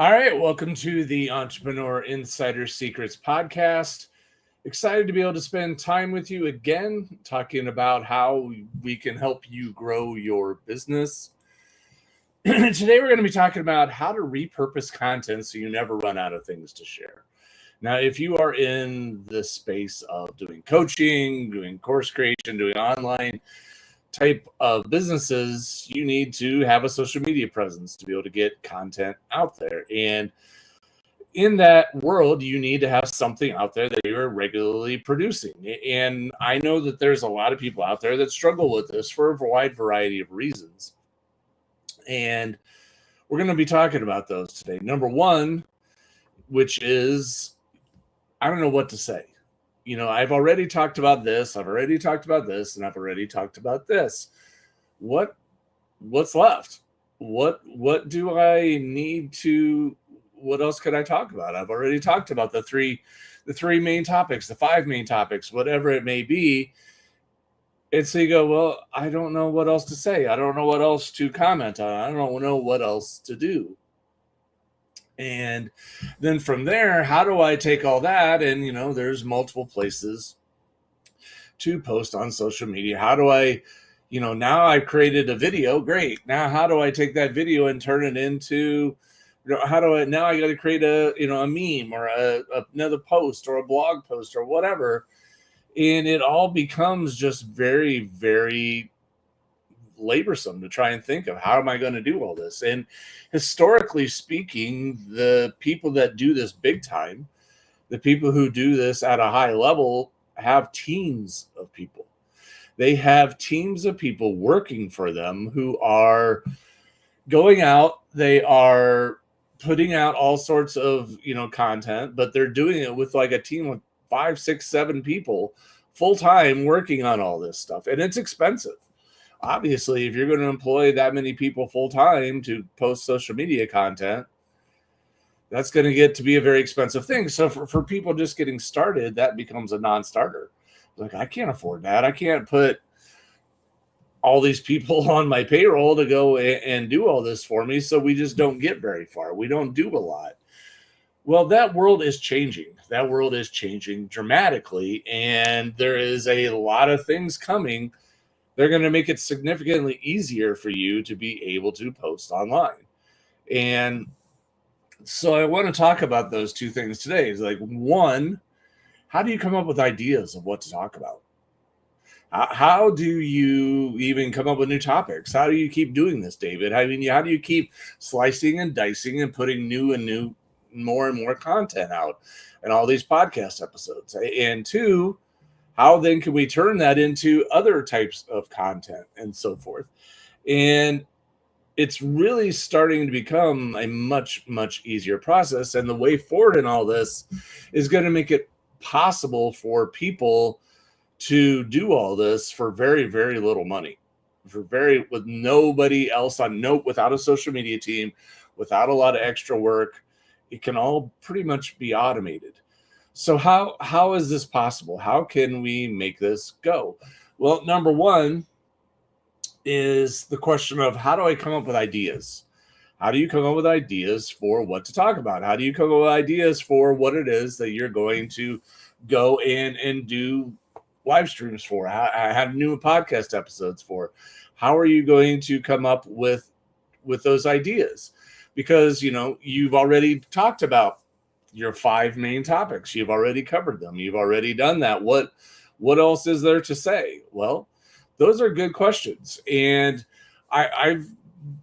All right, welcome to the Entrepreneur Insider Secrets podcast. Excited to be able to spend time with you again, talking about how we can help you grow your business. Today, we're going to be talking about how to repurpose content so you never run out of things to share. Now, if you are in the space of doing coaching, doing course creation, doing online type of businesses, you need to have a social media presence to be able to get content out there. And in that world, you need to have something out there that you're regularly producing. And I know that there's a lot of people out there that struggle with this for a wide variety of reasons. And we're going to be talking about those today. Number one, which is, I don't know what to say. You know, I've already talked about this, I've already talked about this, and I've already talked about this. What's left? What do I need to, what else could I talk about? I've already talked about the three main topics, the 5 main topics, whatever it may be. And so you go, well, I don't know what else to say. I don't know what else to comment on. I don't know what else to do. And then from there, how do I take all that? And, you know, there's multiple places to post on social media. How do I, you know, now I've created a video. Great. Now, how do I take that video and turn it into, you know, how do I, now I got to create a, you know, a meme or another post or a blog post or whatever. And it all becomes just very, very laborsome to try and think of how am I going to do all this. And historically speaking, the people that do this big time, the people who do this at a high level, have teams of people. They have teams of people working for them who are going out, they are putting out all sorts of, you know, content, but they're doing it with like a team of 5, 6, 7 people full time working on all this stuff. And it's expensive. Obviously, if you're going to employ that many people full time to post social media content, that's going to get to be a very expensive thing. So for people just getting started, that becomes a non-starter. Like, I can't afford that. I can't put all these people on my payroll to go and do all this for me. So we just don't get very far. We don't do a lot. Well, that world is changing. That world is changing dramatically. And there is a lot of things coming. They're going to make it significantly easier for you to be able to post online. And so I want to talk about those 2 things today. It's like, one, how do you come up with ideas of what to talk about? How do you even come up with new topics? How do you keep doing this, David? I mean, how do you keep slicing and dicing and putting new, more and more content out and all these podcast episodes? And 2, how then can we turn that into other types of content and so forth? And it's really starting to become a much, much easier process. And the way forward in all this is going to make it possible for people to do all this for very, very little money, with nobody else on note, without a social media team, without a lot of extra work. It can all pretty much be automated. So how is this possible? How can we make this go? Well, number one is the question of, how do I come up with ideas? How do you come up with ideas for what to talk about? How do you come up with ideas for what it is that you're going to go in and do live streams for? Have new podcast episodes for? How are you going to come up with those ideas? Because, you know, you've already talked about your 5 main topics. You've already covered them. You've already done that. What else is there to say? Well, those are good questions. And I've,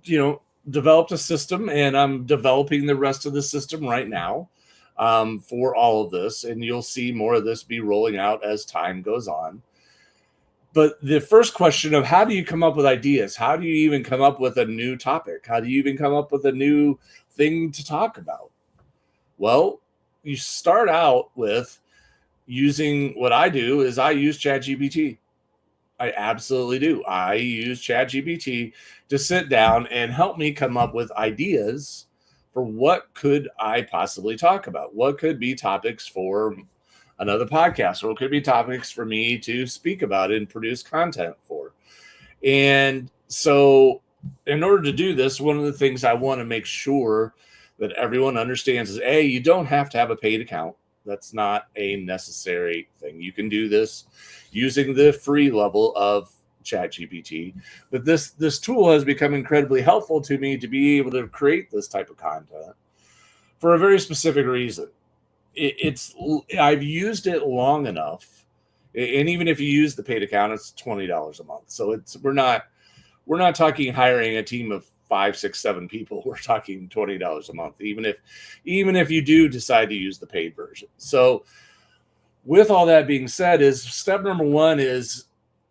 you know, developed a system, and I'm developing the rest of the system right now for all of this. And you'll see more of this be rolling out as time goes on. But the first question of, how do you come up with ideas? How do you even come up with a new topic? How do you even come up with a new thing to talk about? Well, you start out with using, what I do is I use ChatGPT. I absolutely do. I use ChatGPT to sit down and help me come up with ideas for what could I possibly talk about? What could be topics for another podcast? What could be topics for me to speak about and produce content for? And so in order to do this, one of the things I want to make sure that everyone understands is you don't have to have a paid account. That's not a necessary thing. You can do this using the free level of ChatGPT. But this tool has become incredibly helpful to me to be able to create this type of content for a very specific reason. I've used it long enough, and even if you use the paid account, it's $20 a month. So we're not talking hiring a team of 5, 6, 7 people. We're talking $20 a month, even if you do decide to use the paid version. So with all that being said, is step number one is,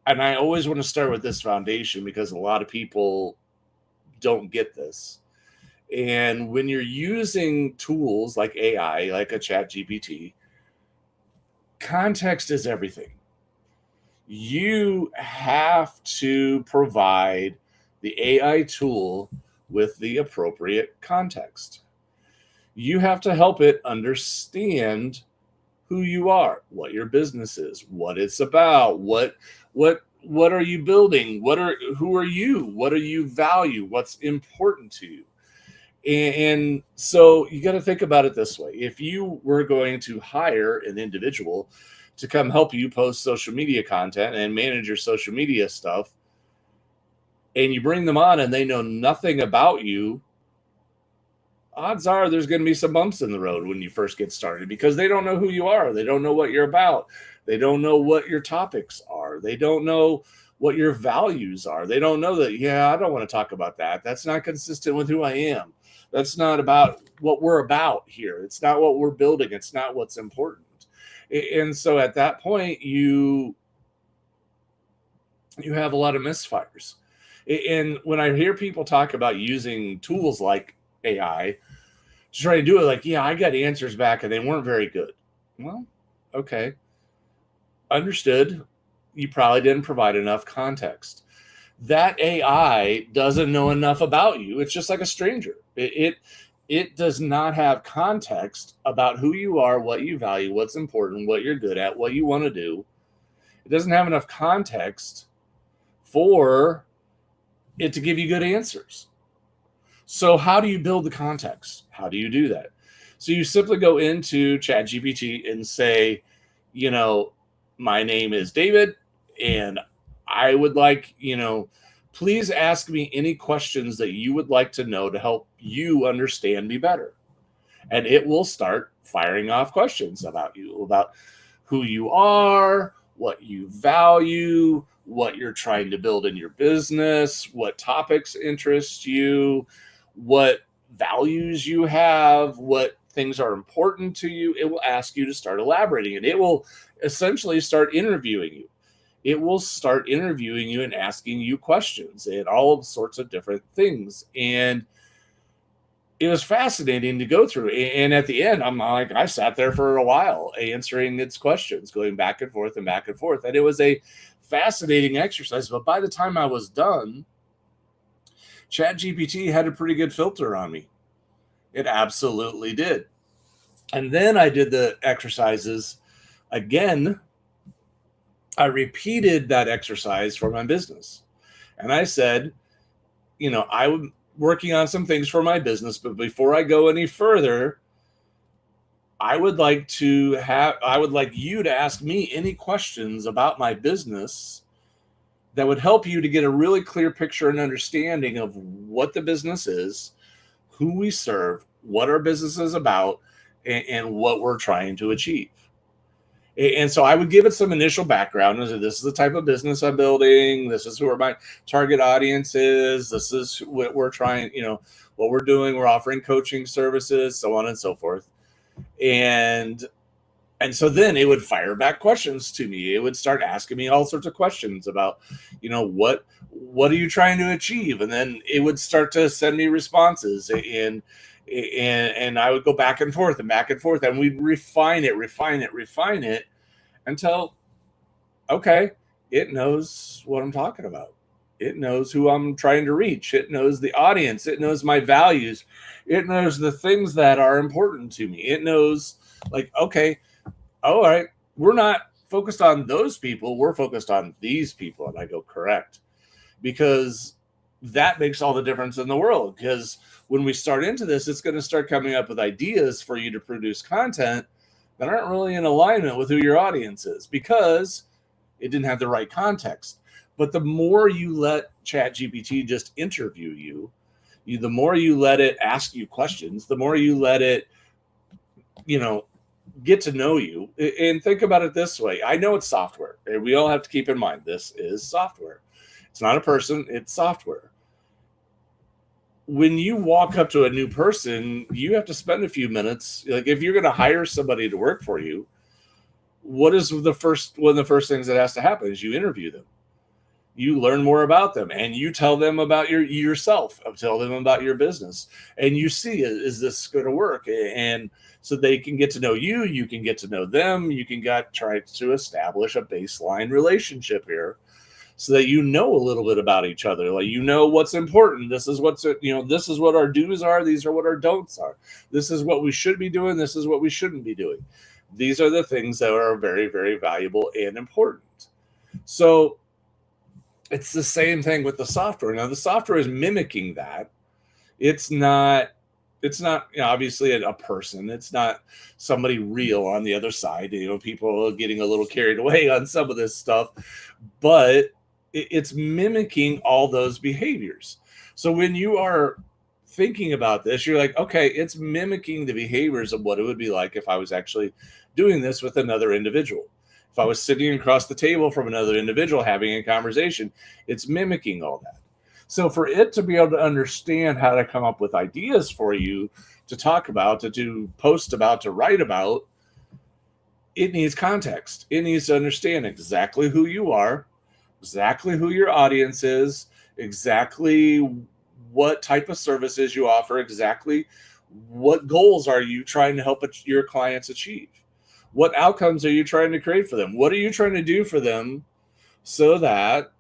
and I always want to start with this foundation because a lot of people don't get this. And when you're using tools like AI, like a ChatGPT, context is everything. You have to provide the AI tool with the appropriate context. You have to help it understand who you are, what your business is, what it's about, what are you building, who are you, what do you value, what's important to you. And so you got to think about it this way. If you were going to hire an individual to come help you post social media content and manage your social media stuff, and you bring them on and they know nothing about you, odds are there's going to be some bumps in the road when you first get started because they don't know who you are. They don't know what you're about. They don't know what your topics are. They don't know what your values are. They don't know that, I don't want to talk about that. That's not consistent with who I am. That's not about what we're about here. It's not what we're building. It's not what's important. And so at that point, you have a lot of misfires. And when I hear people talk about using tools like AI to try to do it, like, I got answers back and they weren't very good. Well, okay. Understood. You probably didn't provide enough context. That AI doesn't know enough about you. It's just like a stranger. It does not have context about who you are, what you value, what's important, what you're good at, what you want to do. It doesn't have enough context for it to give you good answers. So how do you build the context? How do you do that? So you simply go into ChatGPT and say, my name is David, and I would like, please ask me any questions that you would like to know to help you understand me better. And it will start firing off questions about you, about who you are, what you value, what you're trying to build in your business, what topics interest you, what values you have, what things are important to you. It will ask you to start elaborating, and it will essentially start interviewing you. It will start interviewing you and asking you questions and all sorts of different things. And it was fascinating to go through. And at the end, I sat there for a while answering its questions, going back and forth and back and forth. And it was a fascinating exercise. But by the time I was done, ChatGPT had a pretty good filter on me. It absolutely did. And then I did the exercises again. I repeated that exercise for my business. And I said, I'm working on some things for my business, but before I go any further, I would like you to ask me any questions about my business that would help you to get a really clear picture and understanding of what the business is, who we serve, what our business is about, and what we're trying to achieve. And so I would give it some initial background. This is the type of business I'm building. This is who my target audience is. This is what we're trying, what we're doing. We're offering coaching services, so on and so forth. And so then it would fire back questions to me. It would start asking me all sorts of questions about, what are you trying to achieve? And then it would start to send me responses, and I would go back and forth, and we'd refine it until, okay, it knows what I'm talking about. It knows who I'm trying to reach. It knows the audience. It knows my values. It knows the things that are important to me. It knows, like, okay, all right, we're not focused on those people. We're focused on these people. And I go, correct. Because that makes all the difference in the world, because when we start into this, it's going to start coming up with ideas for you to produce content that aren't really in alignment with who your audience is, because it didn't have the right context. But the more you let ChatGPT just interview you, the more you let it ask you questions, the more you let it, get to know you. And think about it this way. I know it's software, and we all have to keep in mind this is software. It's not a person, it's software. When you walk up to a new person, you have to spend a few minutes. Like, if you're going to hire somebody to work for you, what is one of the first things that has to happen is you interview them. You learn more about them, and you tell them about yourself, tell them about your business, and you see, is this going to work? And so they can get to know you, you can get to know them, you can try to establish a baseline relationship here, so that you know a little bit about each other. Like, what's important. This is this is what our do's are. These are what our don'ts are. This is what we should be doing. This is what we shouldn't be doing. These are the things that are very, very valuable and important. So it's the same thing with the software. Now, the software is mimicking that. It's not obviously a person. It's not somebody real on the other side. People are getting a little carried away on some of this stuff, but it's mimicking all those behaviors. So when you are thinking about this, you're like, okay, it's mimicking the behaviors of what it would be like if I was actually doing this with another individual. If I was sitting across the table from another individual having a conversation, it's mimicking all that. So for it to be able to understand how to come up with ideas for you to talk about, to post about, to write about, it needs context. It needs to understand exactly who you are, exactly who your audience is, exactly what type of services you offer, exactly what goals are you trying to help your clients achieve. What outcomes are you trying to create for them? What are you trying to do for them so that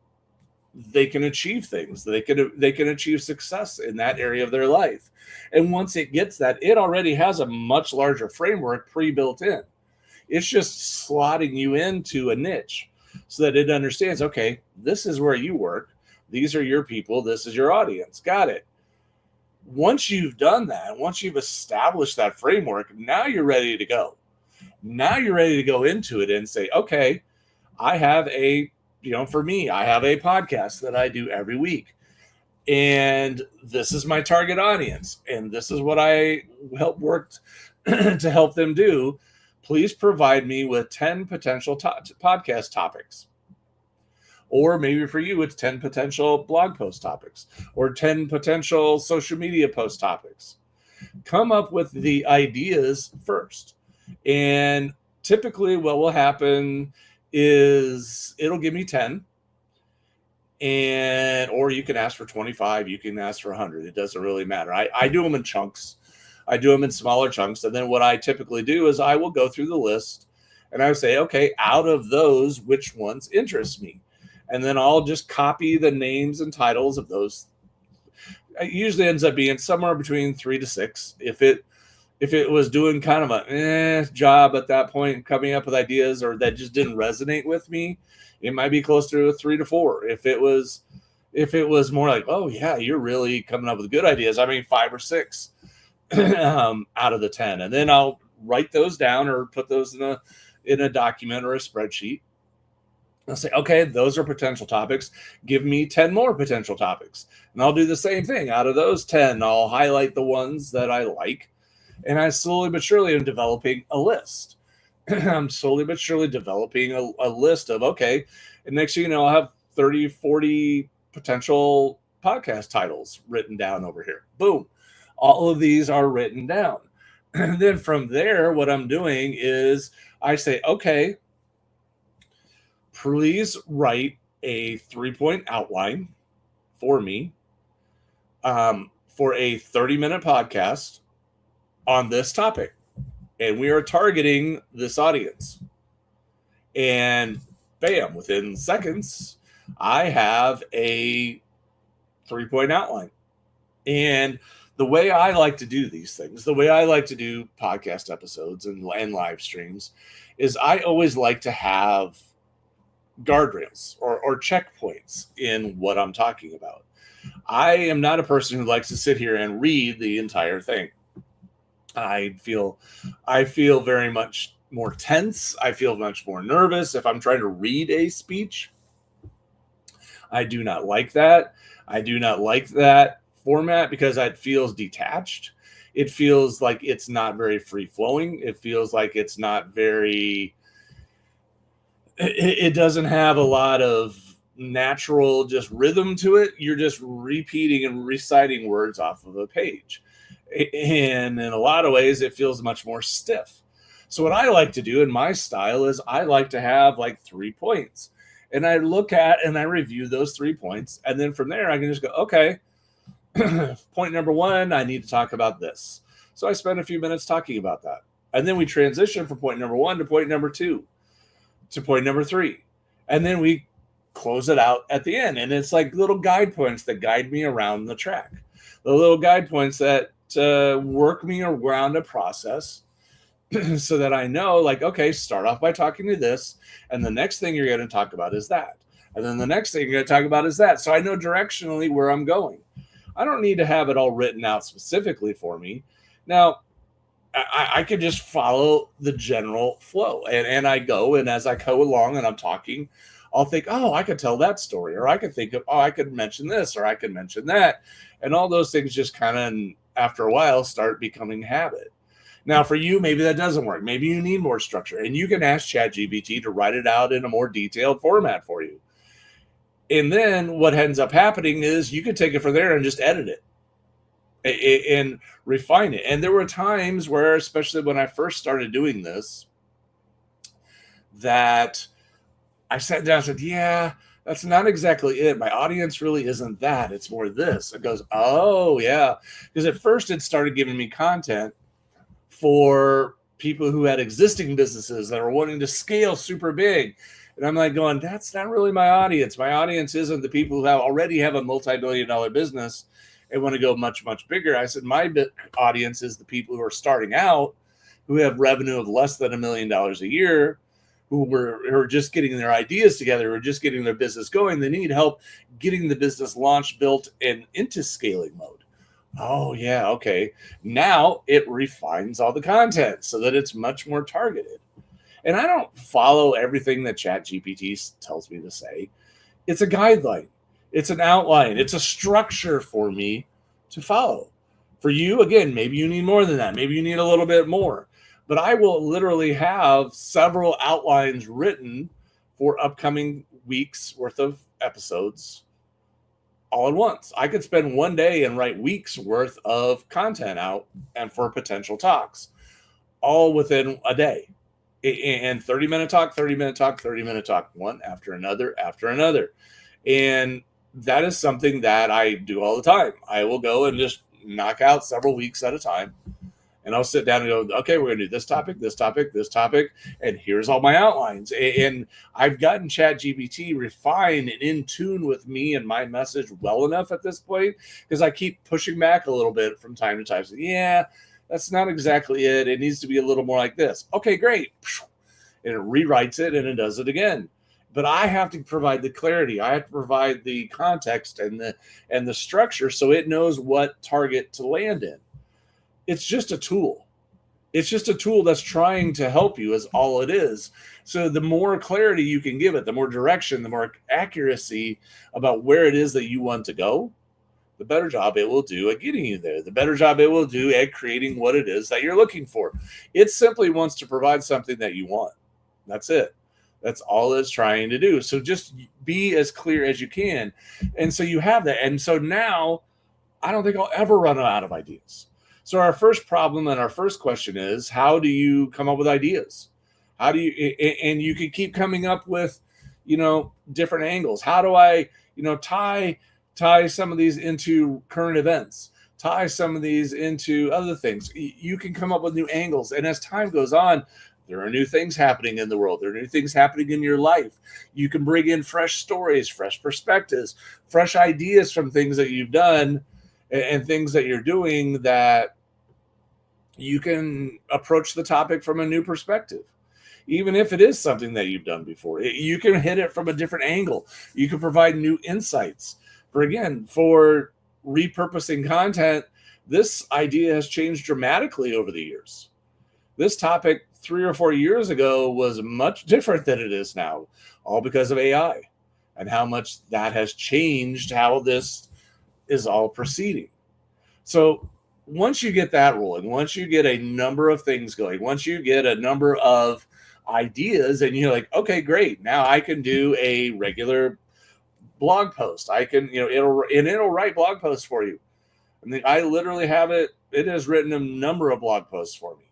they can achieve things, they can achieve success in that area of their life? And once it gets that, it already has a much larger framework pre-built in. It's just slotting you into a niche so that it understands, okay, this is where you work. These are your people. This is your audience. Got it. Once you've done that, once you've established that framework, now you're ready to go. Now you're ready to go into it and say, okay, I have for me, I have a podcast that I do every week. And this is my target audience. And this is what I worked to help them do. Please provide me with 10 potential podcast topics. Or maybe for you, it's 10 potential blog post topics or 10 potential social media post topics. Come up with the ideas first. And typically what will happen is it'll give me 10, or you can ask for 25, you can ask for 100. It doesn't really matter. I do them in chunks. I do them in smaller chunks. And then what I typically do is I will go through the list and I would say, okay, out of those, which ones interest me? And then I'll just copy the names and titles of those. It usually ends up being somewhere between 3 to 6. If it was doing kind of a job at that point, coming up with ideas, or that just didn't resonate with me, it might be close to a 3 to 4. If it was more like, oh yeah, you're really coming up with good ideas, 5 or 6 out of the 10. And then I'll write those down or put those in a document or a spreadsheet. I'll say, okay, those are potential topics. Give me 10 more potential topics. And I'll do the same thing. Out of those 10, I'll highlight the ones that I like. And I slowly but surely am developing a list. I'm slowly but surely developing a list of, okay, and next thing you know, I'll have 30, 40 potential podcast titles written down over here. Boom. All of these are written down. And then from there, what I'm doing is I say, okay, please write a 3-point outline for me for a 30-minute podcast on this topic. And we are targeting this audience. And bam, within seconds, I have a 3-point outline. And the way I like to do these things, the way I like to do podcast episodes and live streams, is I always like to have guardrails or checkpoints in what I'm talking about. I am not a person who likes to sit here and read the entire thing. I feel very much more tense. I feel much more nervous if I'm trying to read a speech. I do not like that. I do not like that format because it feels detached. It feels like it's not very free flowing. It feels like it's not very, it doesn't have a lot of natural just rhythm to it. You're just repeating and reciting words off of a page. And in a lot of ways, it feels much more stiff. So what I like to do in my style is I like to have like 3 points. And I look at and I review those 3 points. And then from there, I can just go, okay, point number 1, I need to talk about this. So I spend a few minutes talking about that. And then we transition from point number 1 to point number 2 to point number 3. And then we close it out at the end. And it's like little guide points that guide me around the track. The little guide points that work me around a process so that I know, like, okay, start off by talking to this, and the next thing you're going to talk about is that. And then the next thing you're going to talk about is that. So I know directionally where I'm going. I don't need to have it all written out specifically for me. Now, I could just follow the general flow. And I go, and as I go along and I'm talking, I'll think, oh, I could tell that story. Or I could think of, oh, I could mention this, or I could mention that. And all those things just kind of, after a while, start becoming habit. Now, for you, maybe that doesn't work. Maybe you need more structure. And you can ask ChatGPT to write it out in a more detailed format for you. And then what ends up happening is you can take it from there and just edit it and refine it. And there were times where, especially when I first started doing this, that I sat down and said, yeah, that's not exactly it. My audience really isn't that. It's more this. It goes, oh, yeah. Because at first it started giving me content for people who had existing businesses that are wanting to scale super big. And I'm like going, that's not really my audience. My audience isn't the people who already have a multi-billion-dollar business and want to go much, much bigger. I said, my audience is the people who are starting out, who have revenue of less than $1 million a year, who are just getting their ideas together, or just getting their business going. They need help getting the business launched, built, and into scaling mode. Oh, yeah, okay. Now it refines all the content so that it's much more targeted. And I don't follow everything that ChatGPT tells me to say. It's a guideline. It's an outline. It's a structure for me to follow. For you, again, maybe you need more than that. Maybe you need a little bit more. But I will literally have several outlines written for upcoming weeks worth of episodes all at once. I could spend one day and write weeks worth of content out and for potential talks, all within a day. And 30-minute talk, 30-minute talk, 30-minute talk, one after another. And that is something that I do all the time. I will go and just knock out several weeks at a time. And I'll sit down and go, okay, we're going to do this topic, this topic, this topic. And here's all my outlines. And I've gotten ChatGPT refined and in tune with me and my message well enough at this point, because I keep pushing back a little bit from time to time. So, yeah, that's not exactly it. It needs to be a little more like this. Okay, great. And it rewrites it and it does it again. But I have to provide the clarity. I have to provide the context and the structure so it knows what target to land in. It's just a tool. It's just a tool that's trying to help you, is all it is. So the more clarity you can give it, the more direction, the more accuracy about where it is that you want to go, the better job it will do at getting you there. The better job it will do at creating what it is that you're looking for. It simply wants to provide something that you want. That's it. That's all it's trying to do. So just be as clear as you can. And so you have that. And so now I don't think I'll ever run out of ideas. So our first problem and our first question is, how do you come up with ideas? How do you, and you can keep coming up with, different angles. How do I, tie some of these into current events, tie some of these into other things? You can come up with new angles. And as time goes on, there are new things happening in the world. There are new things happening in your life. You can bring in fresh stories, fresh perspectives, fresh ideas from things that you've done and things that you're doing, that you can approach the topic from a new perspective. Even if it is something that you've done before, you can hit it from a different angle. You can provide new insights for repurposing content, this idea has changed dramatically over the years. This topic 3 or 4 years ago was much different than it is now, all because of AI and how much that has changed how this is all proceeding. So once you get that rolling, once you get a number of things going, once you get a number of ideas and you're like, okay, great, now I can do a regular blog post. I can, it'll write blog posts for you. I mean, I literally have it has written a number of blog posts for me.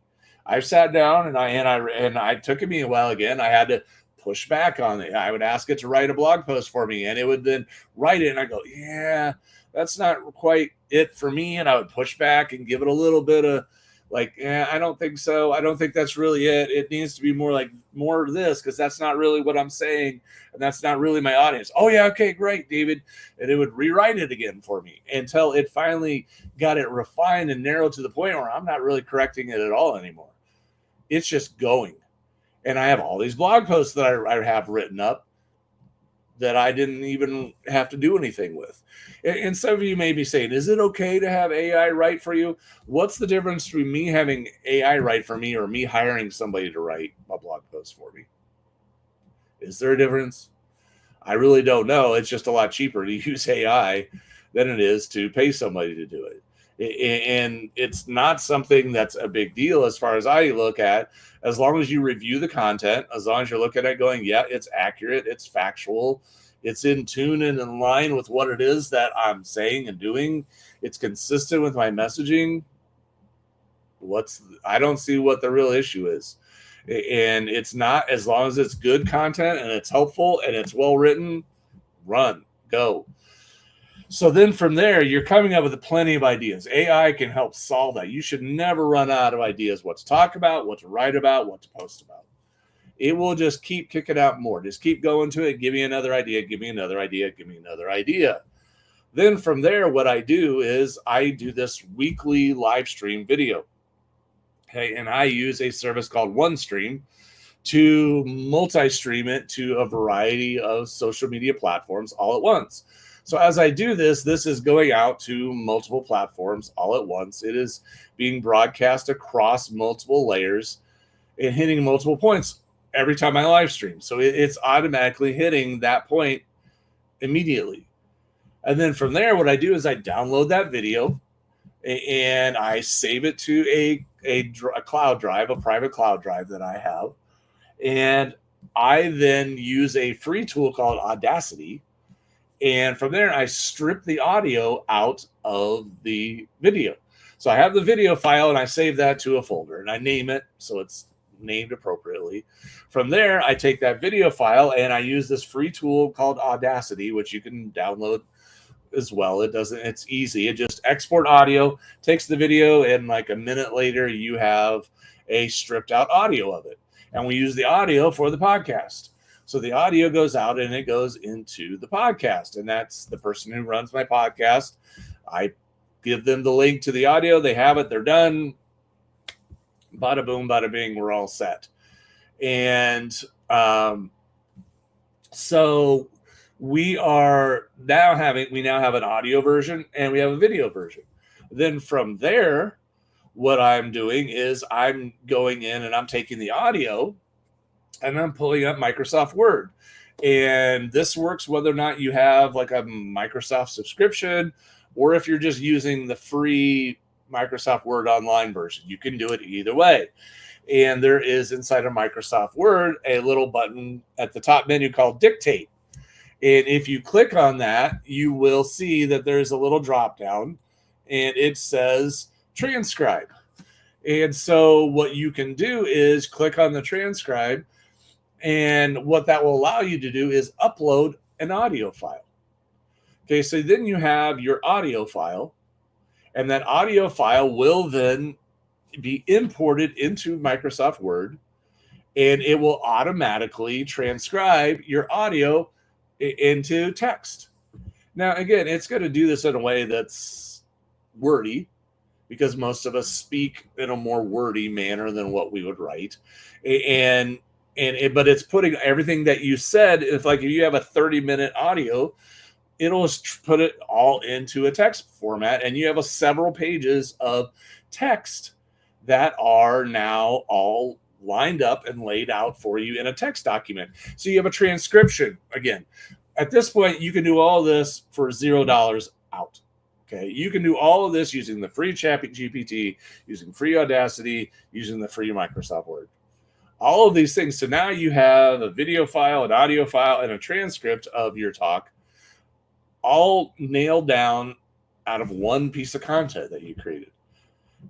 I've sat down and I took me a while again. I had to push back on it. I would ask it to write a blog post for me, and it would then write it. And I go, yeah, that's not quite it for me. And I would push back and give it a little bit of like, yeah, I don't think so. I don't think that's really it. It needs to be more of this, because that's not really what I'm saying. And that's not really my audience. Oh yeah. Okay, great, David. And it would rewrite it again for me until it finally got it refined and narrowed to the point where I'm not really correcting it at all anymore. It's just going. And I have all these blog posts that I have written up that I didn't even have to do anything with. And some of you may be saying, is it okay to have AI write for you? What's the difference between me having AI write for me or me hiring somebody to write a blog post for me? Is there a difference? I really don't know. It's just a lot cheaper to use AI than it is to pay somebody to do it. And it's not something that's a big deal as far as I look at, as long as you review the content, as long as you're looking at going, yeah, it's accurate, it's factual, it's in tune and in line with what it is that I'm saying and doing, it's consistent with my messaging. I don't see what the real issue is. And it's not, as long as it's good content and it's helpful and it's well written, go. So then from there, you're coming up with plenty of ideas. AI can help solve that. You should never run out of ideas, what to talk about, what to write about, what to post about. It will just keep kicking out more. Just keep going to it. Give me another idea. Give me another idea. Give me another idea. Then from there, what I do is I do this weekly live stream video. Okay, and I use a service called OneStream to multi-stream it to a variety of social media platforms all at once. So as I do this is going out to multiple platforms all at once. It is being broadcast across multiple layers and hitting multiple points every time I live stream. So it's automatically hitting that point immediately. And then from there, what I do is I download that video and I save it to a cloud drive, a private cloud drive that I have. And I then use a free tool called Audacity. And from there, I strip the audio out of the video. So I have the video file and I save that to a folder and I name it so it's named appropriately. From there, I take that video file and I use this free tool called Audacity, which you can download as well. It's easy. It just export audio, takes the video, and like a minute later, you have a stripped out audio of it. And we use the audio for the podcast. So the audio goes out and it goes into the podcast. And that's the person who runs my podcast. I give them the link to the audio. They have it. They're done. Bada boom, bada bing. We're all set. And so we now have an audio version and we have a video version. Then from there, what I'm doing is I'm going in and I'm taking the audio and I'm pulling up Microsoft Word. And this works whether or not you have like a Microsoft subscription or if you're just using the free Microsoft Word online version. You can do it either way. And there is inside of Microsoft Word a little button at the top menu called Dictate. And if you click on that, you will see that there's a little drop down and it says transcribe. And so what you can do is click on the transcribe. And what that will allow you to do is upload an audio file. Okay, so then you have your audio file, and that audio file will then be imported into Microsoft Word, and it will automatically transcribe your audio into text. Now, again, it's going to do this in a way that's wordy, because most of us speak in a more wordy manner than what we would write. But it's putting everything that you said, if you have a 30-minute audio, it'll put it all into a text format, and you have several pages of text that are now all lined up and laid out for you in a text document. So you have a transcription. Again, at this point, you can do all this for $0 out. Okay, you can do all of this using the free ChatGPT, using free Audacity, using the free Microsoft Word. All of these things. So now you have a video file, an audio file, and a transcript of your talk, all nailed down out of one piece of content that you created.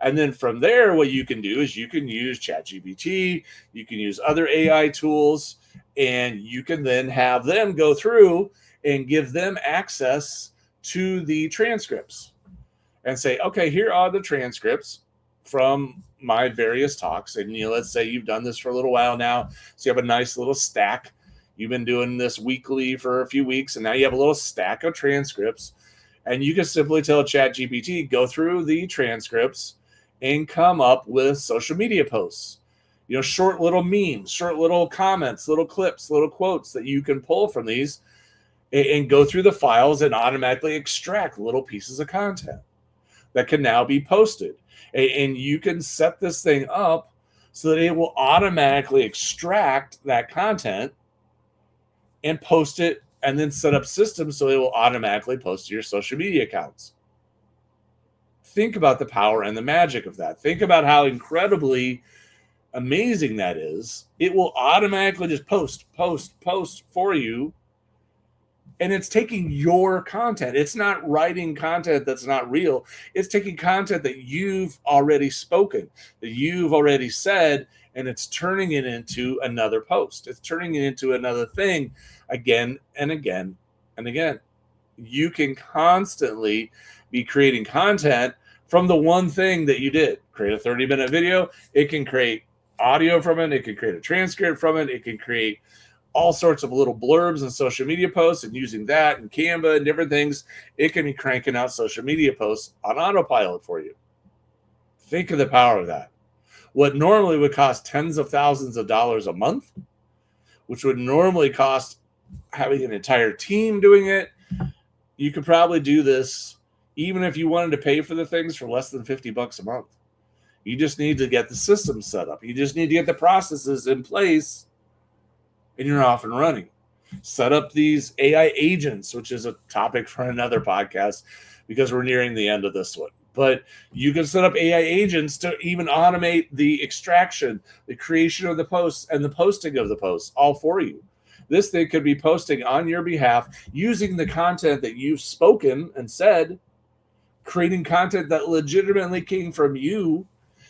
And then from there, what you can do is you can use ChatGPT, you can use other AI tools, and you can then have them go through and give them access to the transcripts and say, okay, here are the transcripts from my various talks. And let's say you've done this for a little while now, so you have a nice little stack. You've been doing this weekly for a few weeks, and now you have a little stack of transcripts. And you can simply tell ChatGPT, go through the transcripts and come up with social media posts. Short little memes, short little comments, little clips, little quotes that you can pull from these and go through the files and automatically extract little pieces of content that can now be posted. And you can set this thing up so that it will automatically extract that content and post it, and then set up systems so it will automatically post to your social media accounts. Think about the power and the magic of that. Think about how incredibly amazing that is. It will automatically just post for you. And it's taking your content. It's not writing content that's not real. It's taking content that you've already spoken, that you've already said, and it's turning it into another post. It's turning it into another thing again and again and again. You can constantly be creating content from the one thing that you did. Create a 30-minute video. It can create audio from it. It can create a transcript from it. It can create all sorts of little blurbs and social media posts, and using that and Canva and different things, it can be cranking out social media posts on autopilot for you. Think of the power of that. What normally would cost tens of thousands of dollars a month, which would normally cost having an entire team doing it, you could probably do this even if you wanted to pay for the things for less than $50 a month. You just need to get the system set up. You just need to get the processes in place, and you're off and running. Set up these AI agents, which is a topic for another podcast because we're nearing the end of this one. But you can set up AI agents to even automate the extraction, the creation of the posts, and the posting of the posts, all for you. This thing could be posting on your behalf using the content that you've spoken and said, creating content that legitimately came from you.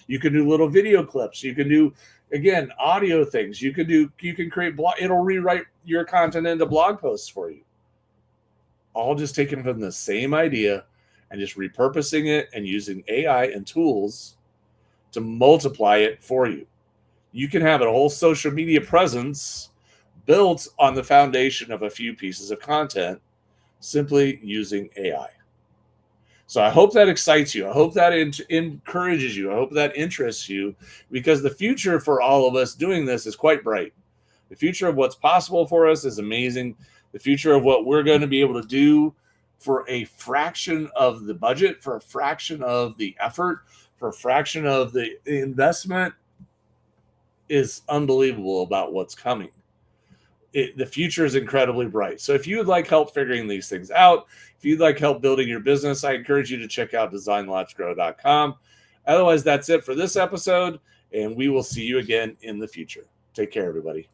You can do little video clips. You can do, again, audio things. You can create blog. It'll rewrite your content into blog posts for you. All just taken from the same idea and just repurposing it and using AI and tools to multiply it for you. You can have a whole social media presence built on the foundation of a few pieces of content simply using AI. So I hope that excites you. I hope that encourages you. I hope that interests you, because the future for all of us doing this is quite bright. The future of what's possible for us is amazing. The future of what we're going to be able to do for a fraction of the budget, for a fraction of the effort, for a fraction of the investment is unbelievable about what's coming. The future is incredibly bright. So if you would like help figuring these things out, if you'd like help building your business, I encourage you to check out designlaunchgrow.com. Otherwise, that's it for this episode, and we will see you again in the future. Take care, everybody.